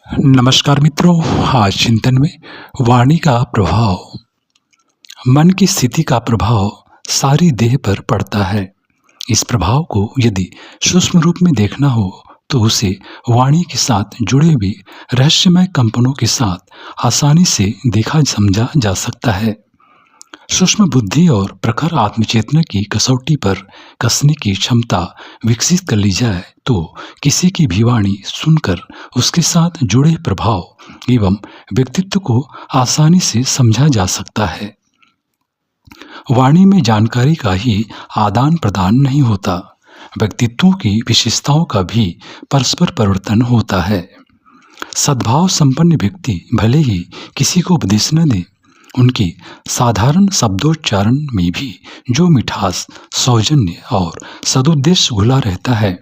नमस्कार मित्रों। आज चिंतन में वाणी का प्रभाव। मन की स्थिति का प्रभाव सारी देह पर पड़ता है। इस प्रभाव को यदि सूक्ष्म रूप में देखना हो तो उसे वाणी के साथ जुड़े हुए रहस्यमय कंपनों के साथ आसानी से देखा समझा जा सकता है। सूक्ष्म बुद्धि और प्रखर आत्मचेतना की कसौटी पर कसने की क्षमता विकसित कर ली जाए तो किसी की भी वाणी सुनकर उसके साथ जुड़े प्रभाव एवं व्यक्तित्व को आसानी से समझा जा सकता है। वाणी में जानकारी का ही आदान प्रदान नहीं होता, व्यक्तित्वों की विशेषताओं का भी परस्पर परिवर्तन होता है। सद्भाव संपन्न व्यक्ति भले ही किसी को उपदेश न दे, उनकी साधारण शब्दोच्चारण में भी जो मिठास, सौजन्य और सदुद्देश्य घुला रहता है,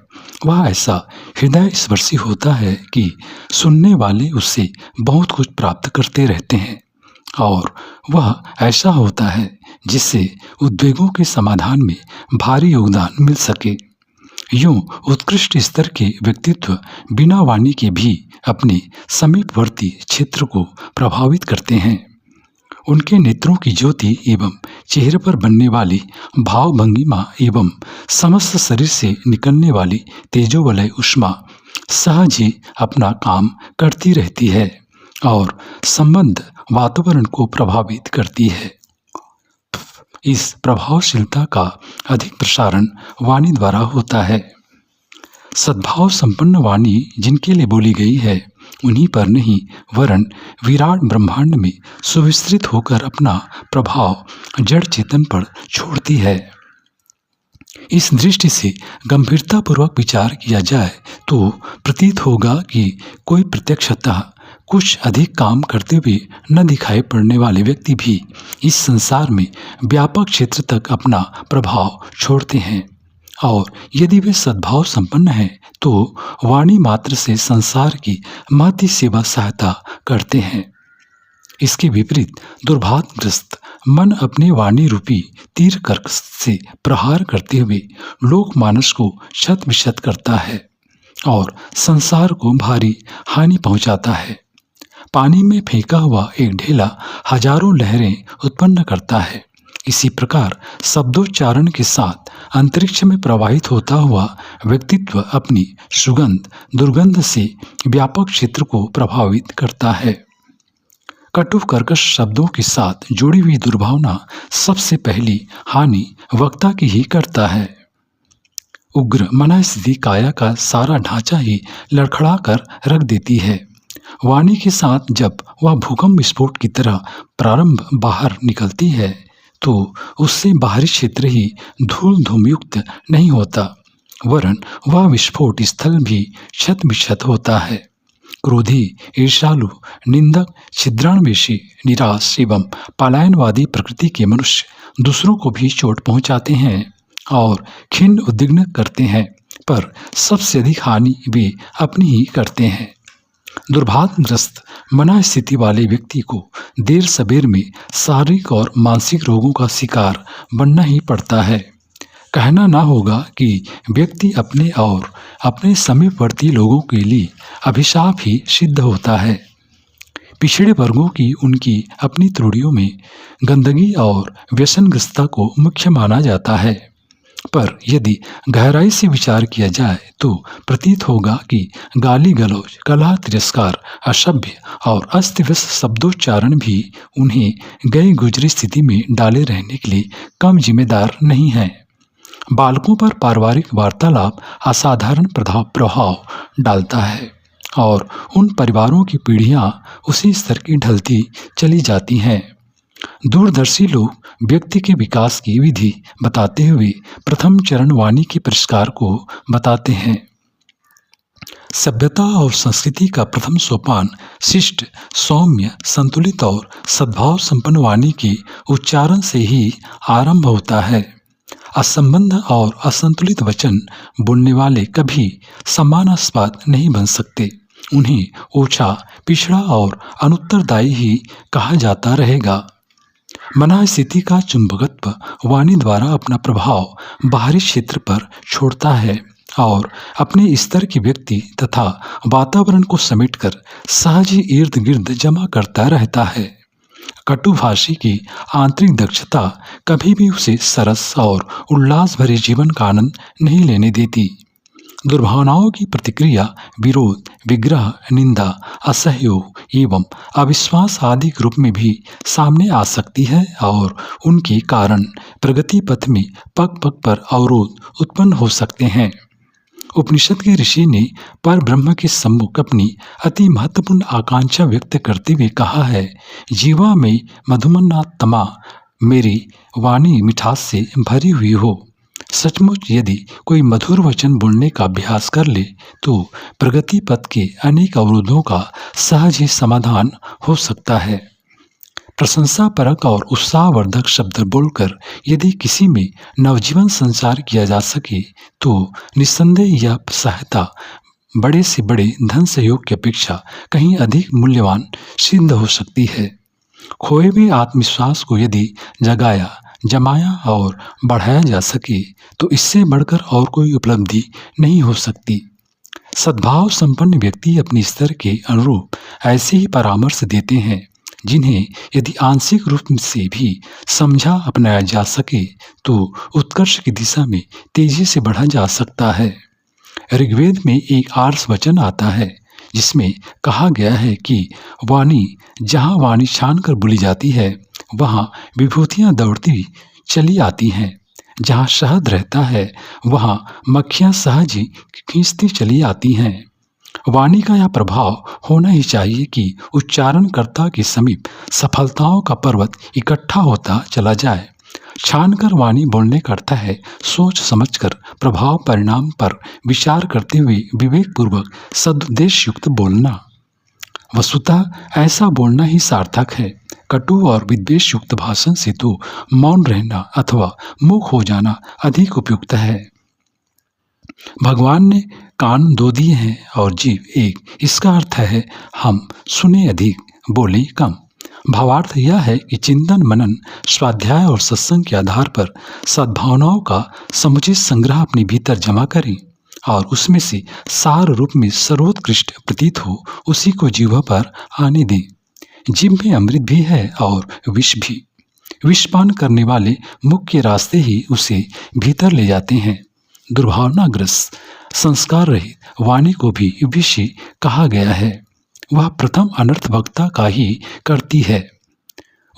वह ऐसा हृदय स्पर्शी होता है कि सुनने वाले उससे बहुत कुछ प्राप्त करते रहते हैं। और वह ऐसा होता है जिससे उद्वेगों के समाधान में भारी योगदान मिल सके। यूं उत्कृष्ट स्तर के व्यक्तित्व बिना वाणी के भी अपने समीपवर्ती क्षेत्र को प्रभावित करते हैं। उनके नेत्रों की ज्योति एवं चेहरे पर बनने वाली भाव भंगिमा एवं समस्त शरीर से निकलने वाली तेजोवलय उष्मा सहज ही अपना काम करती रहती है और संबंध वातावरण को प्रभावित करती है। इस प्रभावशीलता का अधिक प्रसारण वाणी द्वारा होता है। सद्भाव संपन्न वाणी जिनके लिए बोली गई है उन्हीं पर नहीं वरन विराट ब्रह्मांड में सुविस्तृत होकर अपना प्रभाव जड़ चेतन पर छोड़ती है। इस दृष्टि से गंभीरतापूर्वक विचार किया जाए तो प्रतीत होगा कि कोई प्रत्यक्षतः कुछ अधिक काम करते हुए न दिखाई पड़ने वाले व्यक्ति भी इस संसार में व्यापक क्षेत्र तक अपना प्रभाव छोड़ते हैं, और यदि वे सद्भाव संपन्न हैं तो वाणी मात्र से संसार की महती सेवा सहायता करते हैं। इसके विपरीत दुर्भाग्यग्रस्त मन अपने वाणी रूपी तीर कर्क से प्रहार करते हुए लोकमानस को शत विशत करता है और संसार को भारी हानि पहुंचाता है। पानी में फेंका हुआ एक ढेला हजारों लहरें उत्पन्न करता है। इसी प्रकार शब्दोच्चारण के साथ अंतरिक्ष में प्रवाहित होता हुआ व्यक्तित्व अपनी सुगंध दुर्गंध से व्यापक क्षेत्र को प्रभावित करता है। कटु कर्कश शब्दों के साथ जुड़ी हुई दुर्भावना सबसे पहली हानि वक्ता की ही करता है। उग्र मना स्थिति काया का सारा ढांचा ही लड़खड़ा कर रख देती है। वाणी के साथ जब वह भूकंप विस्फोट की तरह प्रारंभ बाहर निकलती है तो उससे बाहरी क्षेत्र ही धूल धूमयुक्त नहीं होता, वरन वह विस्फोट स्थल भी क्षत विक्षत होता है। क्रोधी, ईर्ष्यालु, निंदक, छिद्रान्वेषी, निराश एवं पलायनवादी प्रकृति के मनुष्य दूसरों को भी चोट पहुंचाते हैं और खिन्न उद्विग्न करते हैं, पर सबसे अधिक हानि वे अपनी ही करते हैं। दुर्भाग्यग्रस्त मना स्थिति वाले व्यक्ति को देर सबेर में शारीरिक और मानसिक रोगों का शिकार बनना ही पड़ता है। कहना ना होगा कि व्यक्ति अपने और अपने समीपवर्ती लोगों के लिए अभिशाप ही सिद्ध होता है। पिछड़े वर्गों की उनकी अपनी त्रुटियों में गंदगी और व्यसनग्रस्तता को मुख्य माना जाता है, पर यदि गहराई से विचार किया जाए तो प्रतीत होगा कि गाली गलौज, कलह, तिरस्कार, असभ्य और अस्त व्यस्त शब्दोच्चारण भी उन्हें गई गुजरी स्थिति में डाले रहने के लिए कम जिम्मेदार नहीं है। बालकों पर पारिवारिक वार्तालाप असाधारण प्रभाव डालता है और उन परिवारों की पीढ़ियां उसी स्तर की ढलती चली जाती हैं। दूरदर्शी लोग व्यक्ति के विकास की विधि बताते हुए प्रथम चरण वाणी के परिष्कार को बताते हैं। सभ्यता और संस्कृति का प्रथम सोपान शिष्ट, सौम्य, संतुलित और सद्भाव संपन्न वाणी के उच्चारण से ही आरंभ होता है। असंबद्ध और असंतुलित वचन बोलने वाले कभी सम्मानास्पद नहीं बन सकते। उन्हें ओछा, पिछड़ा और अनुत्तरदायी ही कहा जाता रहेगा। मना स्थिति का चुंबकत्व वाणी द्वारा अपना प्रभाव बाहरी क्षेत्र पर छोड़ता है और अपने स्तर के व्यक्ति तथा वातावरण को समेटकर सहज ही इर्द गिर्द जमा करता रहता है। कटुभाषी की आंतरिक दक्षता कभी भी उसे सरस और उल्लास भरे जीवन का आनंद नहीं लेने देती। दुर्भावनाओं की प्रतिक्रिया विरोध, विग्रह, निंदा, असहयोग एवं अविश्वास आदि के रूप में भी सामने आ सकती है और उनके कारण प्रगति पथ में पग पग पर अवरोध उत्पन्न हो सकते हैं। उपनिषद के ऋषि ने पर ब्रह्म के सम्मुख अपनी अति महत्वपूर्ण आकांक्षा व्यक्त करते हुए कहा है, जीवा में मधुमन्नात्मा मेरी वाणी मिठास से भरी हुई हो। सचमुच यदि कोई मधुर वचन बोलने का अभ्यास कर ले तो प्रगति पथ के अनेक अवरोधों का सहज ही समाधान हो सकता है। प्रशंसा परक और उत्साहवर्धक शब्द बोलकर यदि किसी में नवजीवन संचार किया जा सके तो निस्संदेह यह सहायता बड़े से बड़े धन सहयोग की अपेक्षा कहीं अधिक मूल्यवान सिद्ध हो सकती है। खोए हुए आत्मविश्वास को यदि जगाया, जमाया और बढ़ाया जा सके तो इससे बढ़कर और कोई उपलब्धि नहीं हो सकती। सद्भाव संपन्न व्यक्ति अपने स्तर के अनुरूप ऐसे ही परामर्श देते हैं जिन्हें यदि आंशिक रूप से भी समझा अपनाया जा सके तो उत्कर्ष की दिशा में तेजी से बढ़ा जा सकता है। ऋग्वेद में एक आर्ष वचन आता है जिसमें कहा गया है कि वाणी जहाँ वाणी छान कर बोली जाती है वहाँ विभूतियाँ दौड़ती चली आती हैं। जहाँ शहद रहता है वहाँ मक्खियाँ सहज ही खींचती चली आती हैं। वाणी का यह प्रभाव होना ही चाहिए कि उच्चारणकर्ता के समीप सफलताओं का पर्वत इकट्ठा होता चला जाए। छानकर वाणी बोलने का अर्थ है सोच समझकर प्रभाव परिणाम पर विचार करते हुए विवेकपूर्वक सदुद्देश्य युक्त बोलना। वस्तुतः ऐसा बोलना ही सार्थक है। कटु और विद्वेष युक्त भाषण से तो मौन रहना अथवा मूक हो जाना अधिक उपयुक्त है। भगवान ने कान दो दिए हैं और जीव एक। इसका अर्थ है हम सुने अधिक, बोले कम। भावार्थ यह है कि चिंतन, मनन, स्वाध्याय और सत्संग के आधार पर सद्भावनाओं का समुचित संग्रह अपने भीतर जमा करें और उसमें से सार रूप में सर्वोत्कृष्ट प्रतीत हो उसी को जीवा पर आने दें। जीभ में अमृत भी है और विष भी। विषपान करने वाले मुख के रास्ते ही उसे भीतर ले जाते हैं। दुर्भावनाग्रस्त, संस्कार रहित वाणी को भी विष कहा गया है। वह प्रथम अनर्थ वक्ता का ही करती है,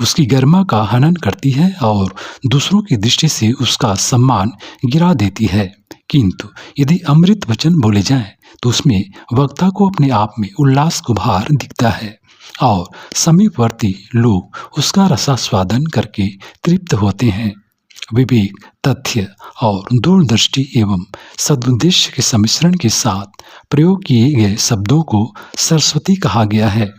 उसकी गरिमा का हनन करती है और दूसरों की दृष्टि से उसका सम्मान गिरा देती है। किंतु यदि अमृत वचन बोले जाएं तो उसमें वक्ता को अपने आप में उल्लास कुभार दिखता है और समीपवर्ती लोग उसका रसास्वादन करके तृप्त होते हैं। विवेक, तथ्य और दूरदृष्टि एवं सदुद्देश्य के सम्मिश्रण के साथ प्रयोग किए गए शब्दों को सरस्वती कहा गया है।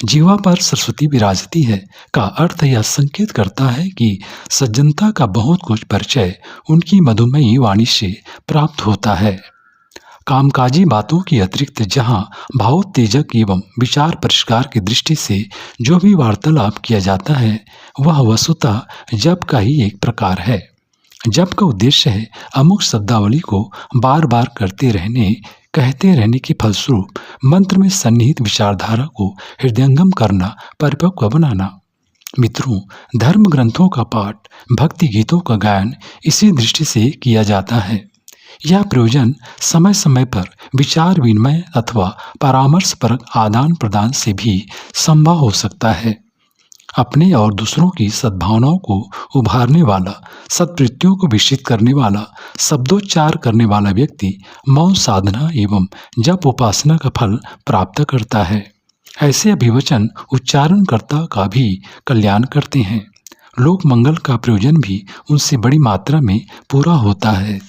जीवा पर सरस्वती विराजती है का अर्थ यह संकेत करता है कि सज्जनता का बहुत कुछ परिचय उनकी मधुमयी वाणी से प्राप्त होता है। कामकाजी बातों की अतिरिक्त जहाँ भावोत्तेजक एवं विचार परिष्कार की दृष्टि से जो भी वार्तालाप किया जाता है वह वस्तुतः जप का ही एक प्रकार है। जप का उद्देश्य है अमुक शब्दावली को बार बार कहते रहने के फलस्वरूप मंत्र में सन्निहित विचारधारा को हृदयंगम करना, परिपक्व बनाना। मित्रों, धर्म ग्रंथों का पाठ, भक्ति गीतों का गायन इसी दृष्टि से किया जाता है। यह प्रयोजन समय समय पर विचार विनिमय अथवा परामर्श परक आदान प्रदान से भी संभव हो सकता है। अपने और दूसरों की सद्भावनाओं को उभारने वाला, सत्प्रवृत्तियों को विकसित करने वाला, शब्दोच्चार करने वाला व्यक्ति मौन साधना एवं जप उपासना का फल प्राप्त करता है। ऐसे अभिवचन उच्चारणकर्ता का भी कल्याण करते हैं। लोक मंगल का प्रयोजन भी उनसे बड़ी मात्रा में पूरा होता है।